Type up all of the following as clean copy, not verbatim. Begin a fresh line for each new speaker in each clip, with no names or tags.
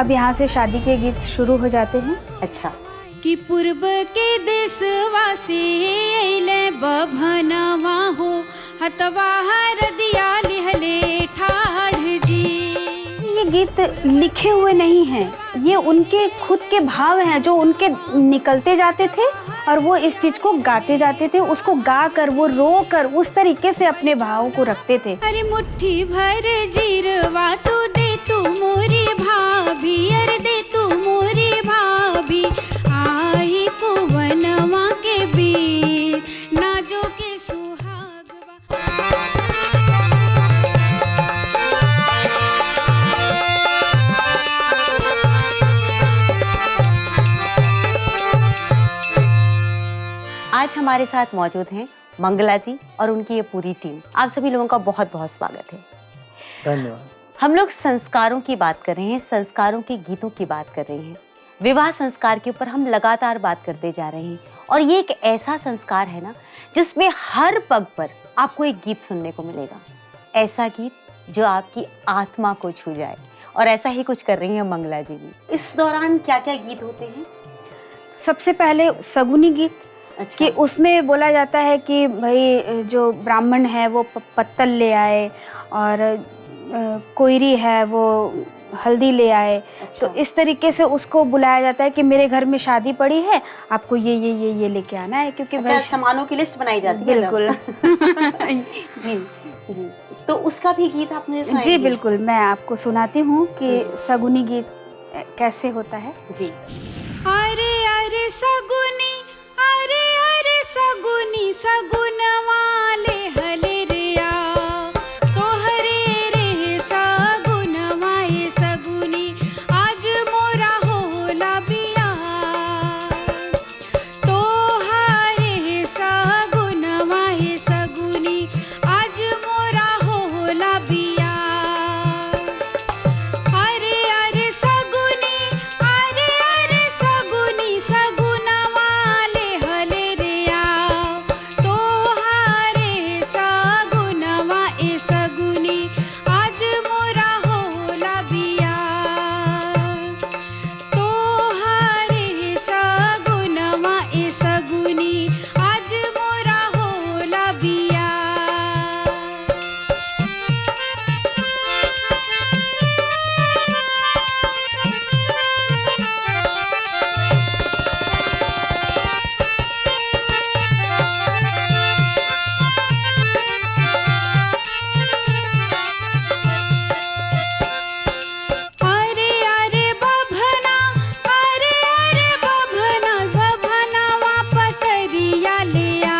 अब यहाँ से शादी के गीत शुरू हो जाते हैं।
अच्छा।
कि पूर्व के देशवा से अइले बभनवा हो, हतवा हरदिया लिहले ठाढ़ जी।
ये गीत लिखे हुए नहीं हैं, ये उनके खुद के भाव हैं जो उनके निकलते जाते थे और वो इस चीज़ को गाते जाते थे, उसको गा कर वो रो कर उस तरीके से अपने भावों को रखते थे।
अरे मुट्ठी भर जीरवा तू दे तू मोरी भाभी, अरे दे तू मोरी भाभी, आई कुवनवा के बीच नाजो के सुहागवा।
आज हमारे साथ मौजूद हैं मंगला जी और उनकी ये पूरी टीम। आप सभी लोगों का बहुत बहुत स्वागत है।
धन्यवाद।
हम लोग संस्कारों की बात कर रहे हैं, संस्कारों के गीतों की बात कर रहे हैं। विवाह संस्कार के ऊपर हम लगातार बात करते जा रहे हैं और ये एक ऐसा संस्कार है ना जिसमें हर पग पर आपको एक गीत सुनने को मिलेगा, ऐसा गीत जो आपकी आत्मा को छू जाए, और ऐसा ही कुछ कर रही हैं मंगला जी भी। इस दौरान क्या क्या गीत होते हैं?
सबसे पहले सगुनी गीत।
अच्छा।
कि उसमें बोला जाता है कि भाई जो ब्राह्मण है वो पत्तल ले आए और कोयरी है वो हल्दी ले आए।
अच्छा।
तो इस तरीके से उसको बुलाया जाता है कि मेरे घर में शादी पड़ी है, आपको ये लेके आना है, क्योंकि
अच्छा, सामानों की लिस्ट बनाई जाती है।
बिल्कुल।
जी जी। तो उसका भी गीत आपने
जी बिल्कुल, मैं आपको सुनाती हूँ कि सगुनी गीत कैसे होता है।
जी।
अरे अरे सगुनी, अरे अरे सगुनी, सगुन वाले हले रिया, तोहरे रे सगुन वाए सगुनी, आज मोरा होला बिया, तोहरे सगुन वाए सगुनी, आज मोरा होला बिया। अरे अरे सगुनी, अरे अरे सगुनी, सगुन वाले हले रिया, तोहारे सगुनवा ए सगुनी, आज मोरा होला बिया, तोहारे सगुनवा ए सगुनी, आज मोरा होला बिया। अरे अरे बभना, अरे अरे बभना, बभनावा पतरिया लिया,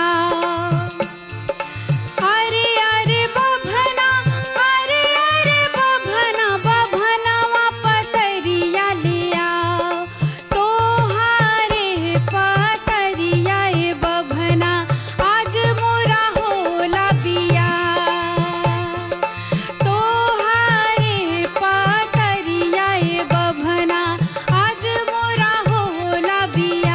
अरे अरे बभना, अरे अरे बभना, बभनावा पतरिया लिया, तोहारे पतरिया ए बभना, आज मोरा होला बिया, तोहारे पतरिया ए बभना, आज मोरा होला बिया।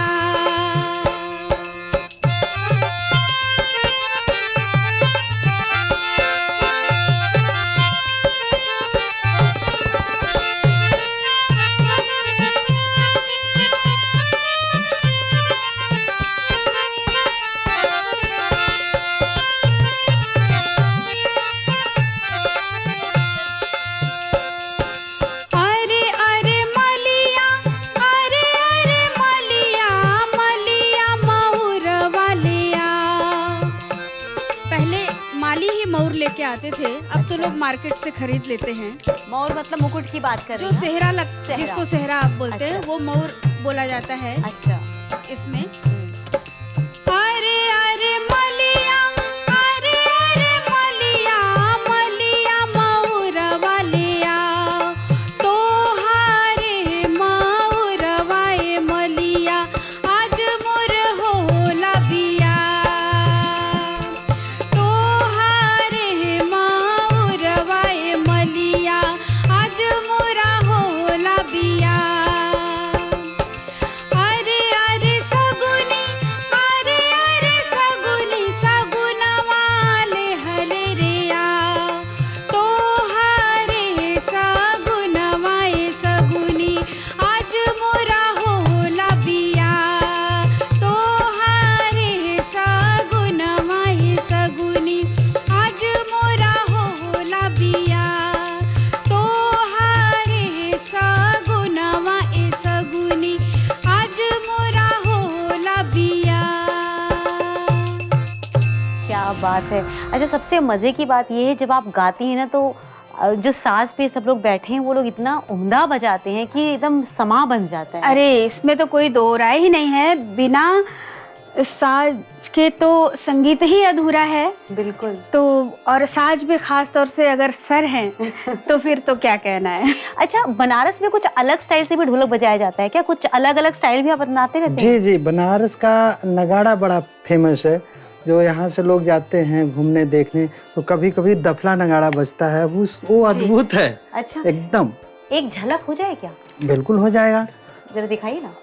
अरे अरे मलिया, अरे अरे मलिया, मलिया मऊर वालिया। पहले माली ही मऊर लेके आते थे, अब तो लोग मार्केट से खरीद लेते हैं।
मौर मतलब मुकुट की बात कर
जो
रही हैं?
सेहरा
सेहरा।
जिसको सेहरा आप बोलते हैं,
अच्छा।
वो मऊर बोला जाता है
अच्छा।
इसमें। अरे अरे मलिया, अरे अरे मलिया, मलिया मऊर वालिया, तोहारे मऊर वाए मलिया, आज मोर होला बिया, तोहारे मऊर वाए मलिया, आज मोरा होला बिया। अरे
बात है। अच्छा, सबसे मज़े की बात ये है जब आप गाती हैं ना तो जो साज पे सब लोग बैठे हैं वो लोग इतना उम्दा बजाते हैं कि एकदम समा बन जाता है।
अरे इसमें तो कोई दो राय ही नहीं है, बिना साज के तो संगीत ही अधूरा है।
बिल्कुल।
तो और साज में खास तौर से अगर सर हैं तो फिर तो क्या कहना है।
अच्छा, बनारस में कुछ अलग स्टाइल से भी ढोलक बजाया जाता है क्या? कुछ अलग अलग स्टाइल भी आप बनाते रहते हैं?
जी जी, बनारस का नगाड़ा बड़ा फेमस है। जो यहाँ से लोग जाते हैं घूमने देखने तो कभी कभी दफला नगाड़ा बजता है, वो अद्भुत है।
अच्छा,
एकदम।
एक झलक हो जाए क्या?
बिल्कुल हो जाएगा।
जरा दिखाइए ना।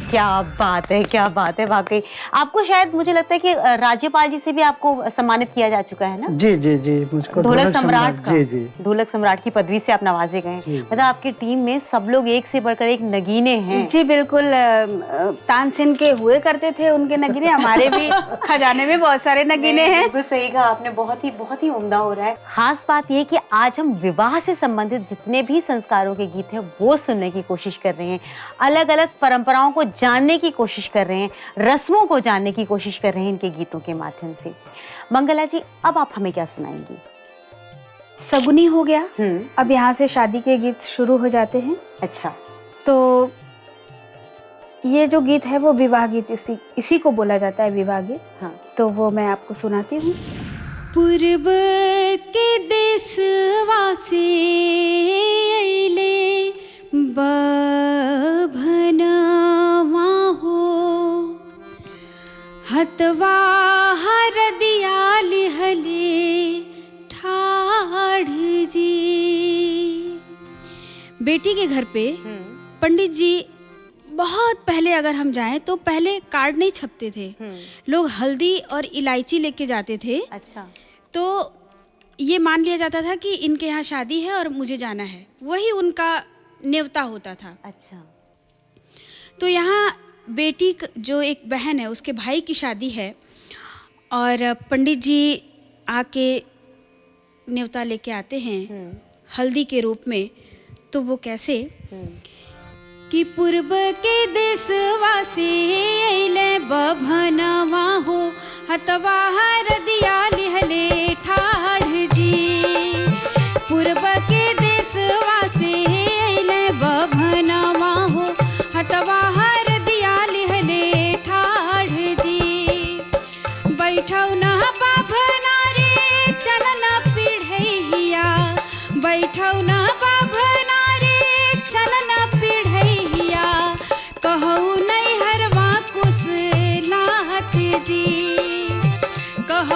क्या बात है, क्या बात है वाकई। आपको शायद मुझे लगता है कि राज्यपाल जी से भी आपको सम्मानित किया जा चुका है ना?
जी जी जी, मुझको
ढोलक सम्राट का।
जी जी,
ढोलक सम्राट की पदवी से आप नवाजे गए। मतलब आपकी टीम में सब लोग एक से बढ़कर एक नगीने हैं।
जी बिल्कुल, तानसेन के हुए करते थे उनके नगीने, हमारे भी खजाने में बहुत सारे नगीने हैं।
बिल्कुल सही कहा आपने, बहुत ही उम्दा हो रहा है। खास बात यह कि आज हम विवाह से संबंधित जितने भी संस्कारों के गीत हैं वो सुनने की कोशिश कर रहे हैं, अलग अलग परंपराओं को जानने की कोशिश कर रहे हैं, रस्मों को जानने की कोशिश कर रहे हैं इनके गीतों के माध्यम से। मंगला जी, अब आप हमें क्या सुनाएंगी?
सगुनी हो गया, अब यहाँ से शादी के गीत शुरू हो जाते हैं।
अच्छा,
तो ये जो गीत है वो विवाह गीत, इसी को बोला जाता है विवाह गीत।
हाँ,
तो वो मैं आपको सुनाती हूँ।
पूर्व के देशवा से अइले बभनवा हो, हतवा हरदिया लिहले ठाढ़ जी। बेटी के घर पे पंडित जी बहुत पहले अगर हम जाएं तो पहले कार्ड नहीं छपते थे, लोग हल्दी और इलायची लेके जाते थे।
अच्छा,
तो ये मान लिया जाता था कि इनके यहाँ शादी है और मुझे जाना है, वही उनका न्योता होता था।
अच्छा।
तो यहाँ बेटी जो एक बहन है उसके भाई की शादी है और पंडित जी आके न्योता लेके आते हैं हल्दी के रूप में। तो वो कैसे कि पूर्व के देशवा से अइले बभनवा हो, हतवा हरदिया लिहले ठाढ़ जी। पूर्व के देशवा से अइले बभनवा हो, हतवा हरदिया लिहले ठाढ़ जी। बैठौ ना बाभना रे चलना पीढ़ैया, बैठौ ना बाभना रे चलना पीढ़ैया, कहू नहीं हरवा कुशलाहत जी, कहू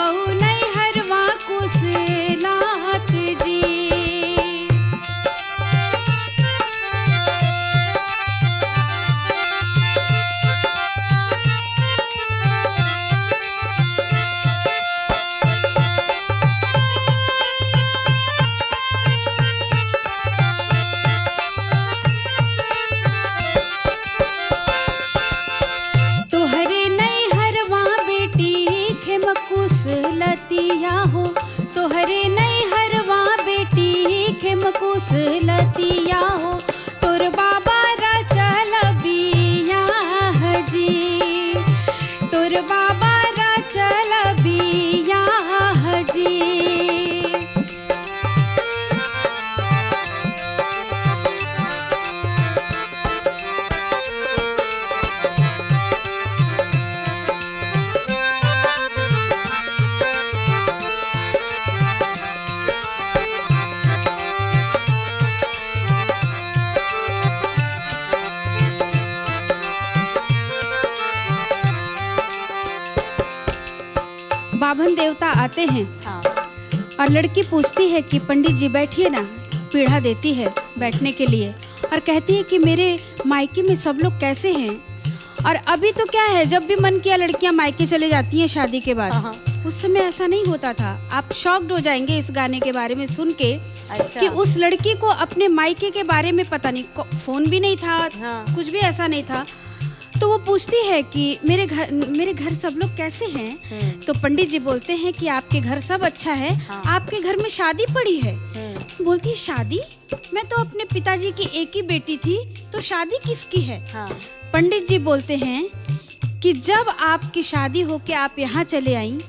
बाभन देवता आते हैं
हाँ।
और लड़की पूछती है कि पंडित जी बैठिए ना, पीढ़ा देती है बैठने के लिए और कहती है कि मेरे मायके में सब लोग कैसे हैं। और अभी तो क्या है, जब भी मन किया लड़कियां मायके चले जाती हैं शादी के बाद।
हाँ।
उस समय ऐसा नहीं होता था। आप शॉक्ड हो जाएंगे इस गाने के बारे में सुन के
अच्छा।
कि उस लड़की को अपने मायके के बारे में पता नहीं, फोन भी नहीं था,
हाँ।
कुछ भी ऐसा नहीं था। तो वो पूछती है कि मेरे घर सब लोग कैसे हैं। तो पंडित जी बोलते हैं कि आपके घर सब अच्छा है।
हाँ।
आपके घर में शादी पड़ी है। बोलती है शादी, मैं तो अपने पिताजी की एक ही बेटी थी, तो शादी किसकी है।
हाँ।
पंडित जी बोलते हैं कि जब आपकी शादी होके आप यहाँ चले आई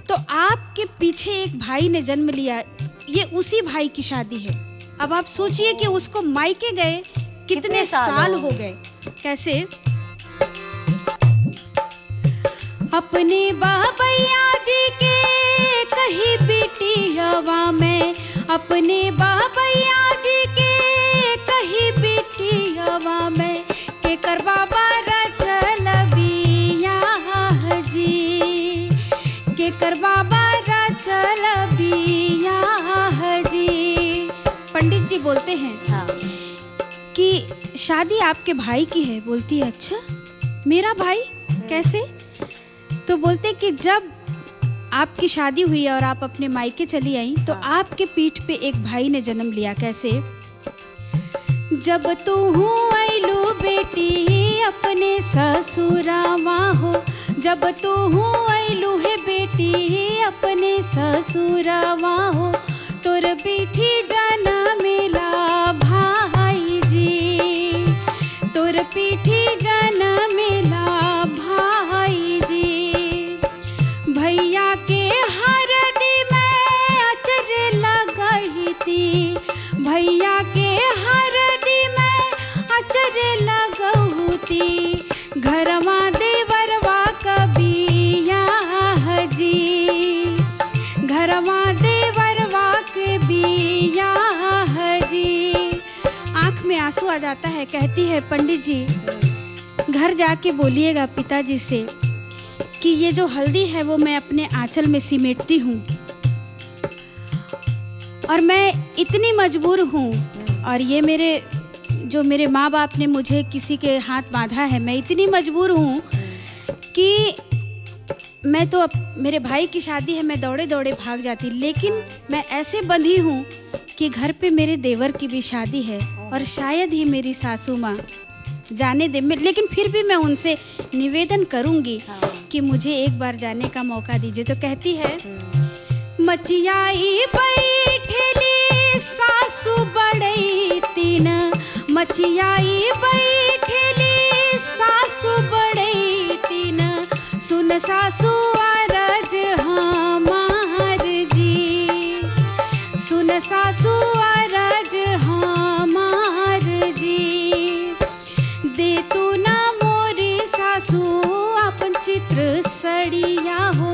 तो आपके पीछे एक भाई ने जन्म लिया, ये उसी भाई की शादी है। अब आप सोचिए कि उसको मायके गए कितने साल हो गए। कैसे, अपने बाबैया जी के कही बिटियावा में, अपने बाबैया जी के कही बिटियावा में, के कर बाबा रचल बियाह जी, के कर बाबा रचल बियाह जी। पंडित जी बोलते हैं
हाँ।
कि शादी आपके भाई की है। बोलती है अच्छा, मेरा भाई कैसे। तो बोलते कि जब आपकी शादी हुई और आप अपने मायके चली आई तो आपके पीठ पे एक भाई ने जन्म लिया। कैसे, जब तू आइलू बेटी अपने ससुरावा हो, जब तू आइलू है बेटी अपने ससुरावा हो, तोर पीठी जनमेला भाई जी, तोर पीठी जनमेला भाई जी। भैया के हरदी में अचर लगाई थी, भैया के हरदी में अचर लगौती, घरवा देवरवा कबियाह जी, घरवा देवरवा के बियाह जी। आँख में आंसू आ जाता है। कहती है पंडित जी घर जाके बोलिएगा पिताजी से कि ये जो हल्दी है वो मैं अपने आंचल में सिमेटती हूँ और मैं इतनी मजबूर हूँ, और ये मेरे माँ बाप ने मुझे किसी के हाथ बांधा है, मैं इतनी मजबूर हूँ कि मैं तो मेरे भाई की शादी है, मैं दौड़े दौड़े भाग जाती, लेकिन मैं ऐसे बंधी हूँ कि घर पे मेरे देवर की भी शादी है और शायद ही मेरी सासू माँ जाने दे। लेकिन फिर भी मैं उनसे निवेदन करूँगी कि मुझे एक बार जाने का मौका दीजिए। तो कहती है मचियाई बैठली सासू बड़ई तीन, मचियाई बैठली सासू बड़ई तीन, सुन सासू अरज हमार जी, सुन सासू अरज हमार जी। दे तू ना मोरी सासू अपन चित्र सड़िया हो,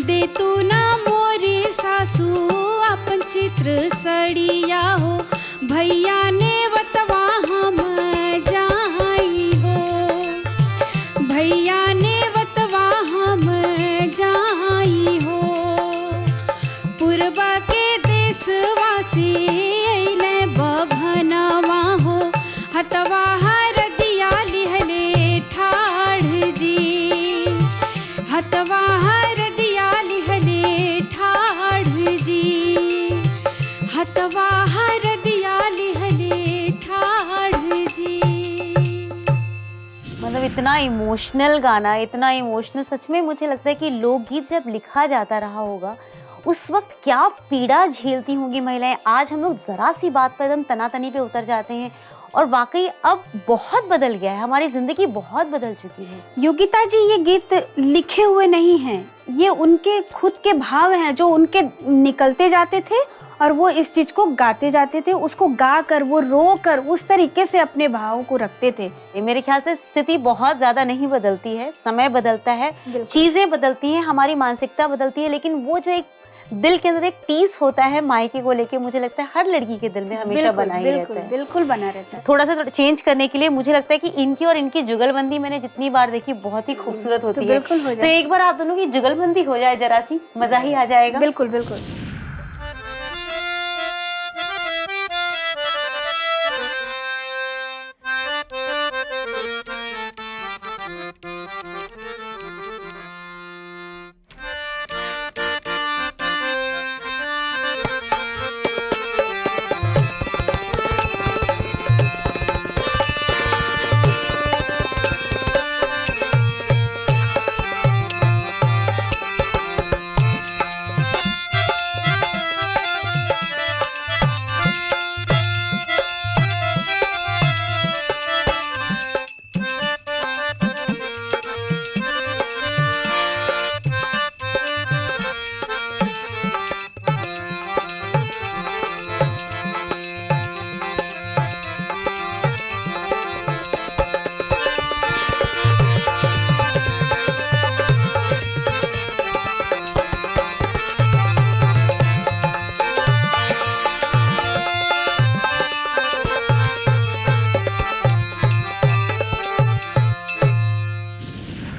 दे तू ना मोरी सासू अपन चित्र सड़िया हो, भैया ने बतवा हम जाई हो, भैया ने बतवा हम जाई हो। पूर्वा के देशवासी अइले बभनवा हो, हतवा हरदिया लिहले ठाढ़ जी, हतवा हरदिया लिहले ठाढ़ जी, हतवा हरदिया लिहले ठाढ़ जी।
मतलब इतना इमोशनल गाना, इतना इमोशनल। सच में मुझे लगता है कि लोकगीत जब लिखा जाता रहा होगा उस वक्त क्या पीड़ा झेलती होंगी महिलाएं। आज हम लोग जरा सी बात पर एकदम तनातनी पे उतर जाते हैं, और वाकई अब बहुत बदल गया है, हमारी जिंदगी बहुत बदल चुकी है।
योगिता जी, ये गीत लिखे हुए नहीं हैं, ये उनके खुद के भाव हैं जो उनके निकलते जाते थे और वो इस चीज को गाते जाते थे, उसको गा कर, वो रो कर, उस तरीके से अपने भावों को रखते थे।
मेरे ख्याल से स्थिति बहुत ज्यादा नहीं बदलती है, समय बदलता है, चीजें बदलती हैं, हमारी मानसिकता बदलती है, लेकिन वो जो एक दिल के अंदर एक टीस होता है मायके को लेके, मुझे लगता है हर लड़की के दिल में हमेशा बना ही रहता है।
बिल्कुल बना रहता है।
थोड़ा सा चेंज करने के लिए मुझे लगता है कि इनकी और इनकी जुगलबंदी मैंने जितनी बार देखी बहुत ही खूबसूरत होती है।
बिल्कुल हो
तो
जाए।
एक बार आप दोनों की जुगलबंदी हो जाए जरा सी, मजा ही आ जाएगा।
बिल्कुल बिल्कुल।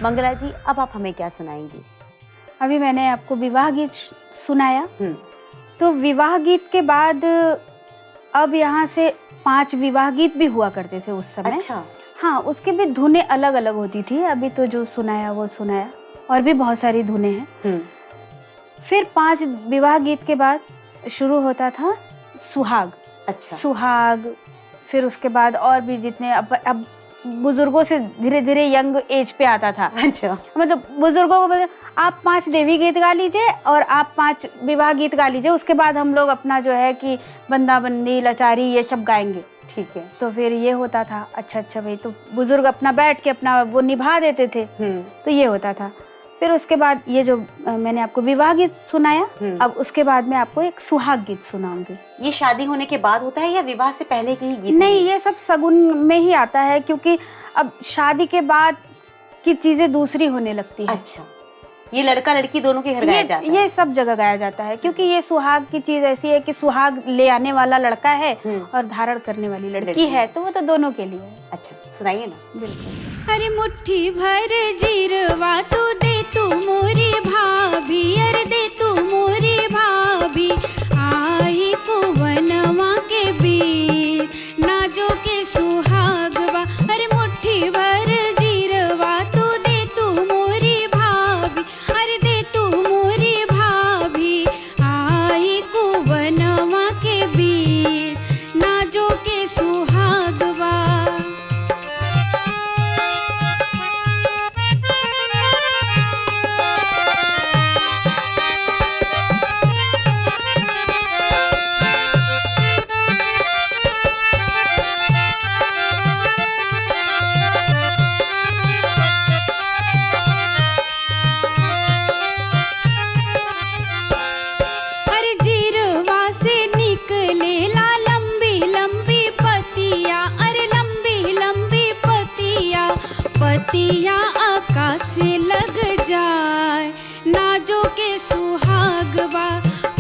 मंगला जी, अब आप हमें क्या सुनाएंगी?
अभी मैंने आपको विवाह गीत सुनाया, तो विवाह गीत के बाद अब यहाँ से 5 विवाह गीत भी हुआ करते थे उस समय।
अच्छा।
हाँ, उसके भी धुनें अलग अलग होती थी। अभी तो जो सुनाया वो सुनाया, और भी बहुत सारी धुनें हैं। फिर 5 विवाह गीत के बाद शुरू होता था सुहाग।
अच्छा।
सुहाग, फिर उसके बाद और भी जितने अब बुजुर्गों से धीरे धीरे यंग एज पे आता था।
अच्छा।
मतलब बुजुर्गों को बोले आप 5 देवी गीत गा लीजिए और आप 5 विवाह गीत गा लीजिए, उसके बाद हम लोग अपना जो है कि बंदा बंदी लाचारी ये सब गाएंगे।
ठीक है।
तो फिर ये होता था। अच्छा भाई, तो बुजुर्ग अपना बैठ के अपना वो निभा देते थे। तो ये होता था। फिर उसके बाद ये जो मैंने आपको विवाह गीत सुनाया, अब उसके बाद मैं आपको एक सुहाग गीत सुनाऊंगी।
ये शादी होने के बाद होता है या विवाह से पहले के ही गीत?
नहीं, ये सब सगुन में ही आता है, क्योंकि अब शादी के बाद की चीजें दूसरी होने लगती है।
अच्छा, ये लड़का लड़की दोनों के घर गाया जाता है?
ये सब जगह गाया जाता है, क्योंकि ये सुहाग की चीज ऐसी है कि सुहाग ले आने वाला लड़का है और धारण करने वाली लड़की है, तो वो तो दोनों के लिए है।
अच्छा, सुनाइए ना।
बिल्कुल।
अरे मुट्ठी भर जीरवा तू दे तू मोरी भाभी, अरे दे तू मोरी भाभी, आई कुवनवा के बीच नाजो के सुहागवा। अरे मुट्ठी भर जीरवा तू दे तू मोरी भाभी, अरे दे तू मोरी भाभी, आई कुवनवा के बीच नाजो के सुहागवा। अरे जीरवा से निकलेला लंबी लंबी पतिया, अरे लंबी लंबी पतिया, पतिया आकाश से लग जाए नाजो के सुहागवा,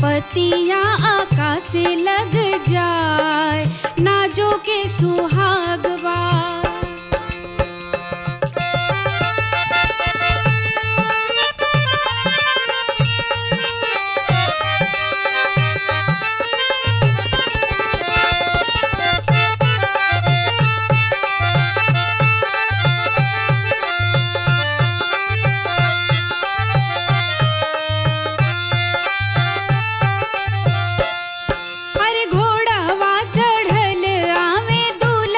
पतिया आकाश से लग जाए नाजो के सुहागवा। अरे घोड़ावा चढ़ल आवे दूल्हा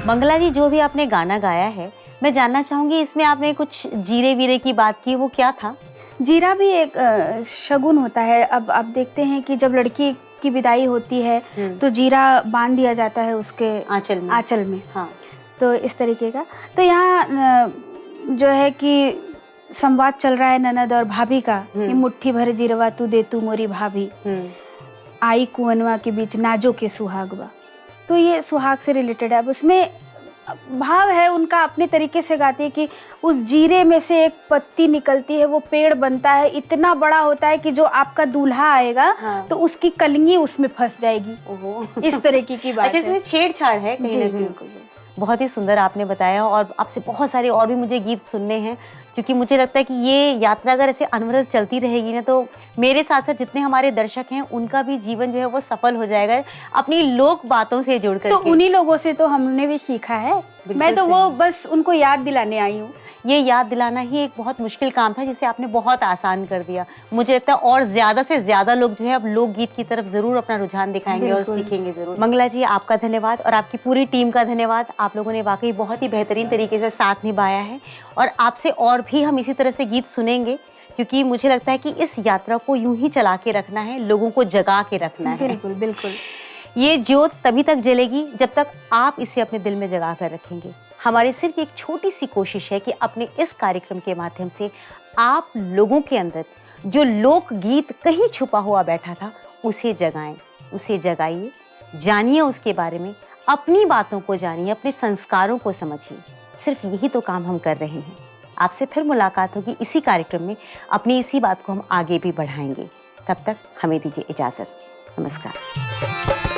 मंगला जी, जो भी आपने गाना गाया है, मैं जानना चाहूंगी इसमें आपने कुछ जीरे वीरे की बात की, वो क्या था?
जीरा भी एक शगुन होता है। अब आप देखते हैं कि जब लड़की की विदाई होती है तो जीरा बांध दिया जाता है उसके आंचल में।
हाँ।
तो इस तरीके का। तो यहाँ जो है कि संवाद चल रहा है ननद और भाभी का, कि मुट्ठी भर जीरवा तू दे तू मोरी भाभी, आई कुंवनवा के बीच नाजो के सुहागवा। तो ये सुहाग से रिलेटेड है। अब उसमें भाव है उनका, अपने तरीके से गाते हैं कि उस जीरे में से एक पत्ती निकलती है, वो पेड़ बनता है, इतना बड़ा होता है कि जो आपका दूल्हा आएगा तो उसकी कलंगी उसमें फंस जाएगी। इस तरीके की बात
अच्छा, इसमें छेड़छाड़ है कहीं ना कहीं। बहुत ही सुंदर आपने बताया, और आपसे बहुत सारे और भी मुझे गीत सुनने हैं, क्योंकि मुझे लगता है कि ये यात्रा अगर ऐसे अनवरत चलती रहेगी ना, तो मेरे साथ साथ जितने हमारे दर्शक हैं उनका भी जीवन जो है वो सफल हो जाएगा अपनी लोक बातों से जुड़कर।
तो उन्हीं लोगों से तो हमने भी सीखा है। मैं तो वो बस उनको याद दिलाने आई हूँ।
ये याद दिलाना ही एक बहुत मुश्किल काम था, जिसे आपने बहुत आसान कर दिया। मुझे लगता है और ज़्यादा से ज़्यादा लोग जो है अब लोकगीत की तरफ ज़रूर अपना रुझान दिखाएंगे और सीखेंगे ज़रूर। मंगला जी, आपका धन्यवाद और आपकी पूरी टीम का धन्यवाद। आप लोगों ने वाकई बहुत ही बेहतरीन तरीके से साथ निभाया है, और आपसे और भी हम इसी तरह से गीत सुनेंगे, क्योंकि मुझे लगता है कि इस यात्रा को यूं ही चला के रखना है, लोगों को जगा के रखना है।
बिल्कुल बिल्कुल।
ये ज्योत तभी तक जलेगी जब तक आप इसे अपने दिल में जगा कर रखेंगे। हमारी सिर्फ एक छोटी सी कोशिश है कि अपने इस कार्यक्रम के माध्यम से आप लोगों के अंदर जो लोक गीत कहीं छुपा हुआ बैठा था उसे जगाएं, उसे जगाइए, जानिए उसके बारे में, अपनी बातों को जानिए, अपने संस्कारों को समझिए। सिर्फ यही तो काम हम कर रहे हैं। आपसे फिर मुलाकात होगी इसी कार्यक्रम में, अपनी इसी बात को हम आगे भी बढ़ाएंगे। तब तक हमें दीजिए इजाज़त। नमस्कार।